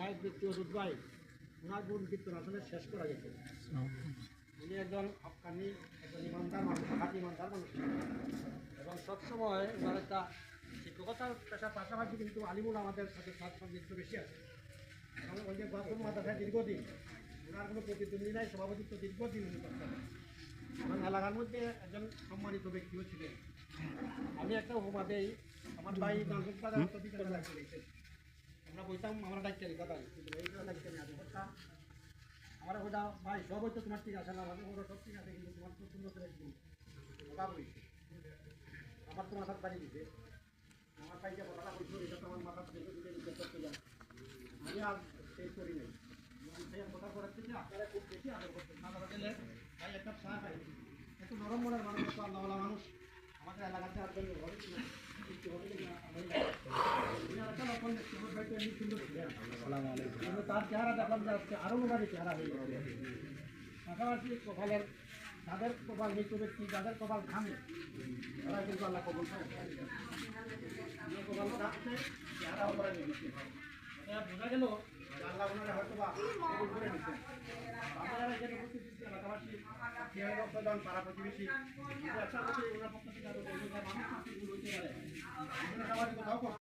সাহেব ব্যক্তি ওষুধ ভাই ওনার গুণ কীর্তন আসলে শেষ করা গেছে। উনি একজন আফগানি একজন ইমানদার মানুষ, খাঁটি ইমানদার মানুষ এবং সবসময় ওনার একটা শিক্ষকতার পেশার পাশাপাশি কিন্তু আলিমুল আমাদের সাথে তার সংযুক্ত বেশি আছে। এবং ওই যে গত মাদ্রাসায় দীর্ঘদিন ওনার কোনো প্রতিদ্বন্দ্বী নাই, সভাপতিত্ব দীর্ঘদিন উনি করতেন এবং এলাকার মধ্যে একজন সম্মানিত ব্যক্তিও ছিলেন। আমি একটা উপমা দেই, আমার ভাই আমরা বলতাম আমরা ডাক্তার কথা ডাক্তার আমার ওটা ভাই সব হয়তো তোমার ঠিক আছে না, আমাদের ওটা সব ঠিক আছে কিন্তু তোমার খুব সুন্দর করে ওটা বলছে আমার তো মাথার বাড়ি দিতে আমার ভাইকে কথাটা বলছিল এটা তো আমার মাথার থেকে দিতে দিতে করতে যান আমি আর সেই করি নাই কথা করার থেকে আপনারা খুব বেশি আদর করতেন না ধরা গেলে ভাই একটা চা খাই একটু নরম মনের মানুষ, একটু আল্লাহওয়ালা মানুষ আমাদের এলাকাতে আর জন্য ঘরে ছিল কিন্তু তার চেহারা দেখলাম যে আজকে আরও মোটামুটি চেহারা হয়ে গেছে। পাশাপাশি কপালের যাদের কপাল মৃত্যু ব্যক্তি, যাদের কপাল ঘামে তারা কিন্তু আল্লাহ কবল করে কপাল কাটছে চেহারাও করে নিয়েছে। বোঝা গেল যে আল্লাহ ওনারা হয়তো বা কবল করে নিচ্ছেন। আমরা যেটা এলাকাবাসী পাড়া প্রতিবেশী একটা ওনার পক্ষ থেকে মানুষ কোথাও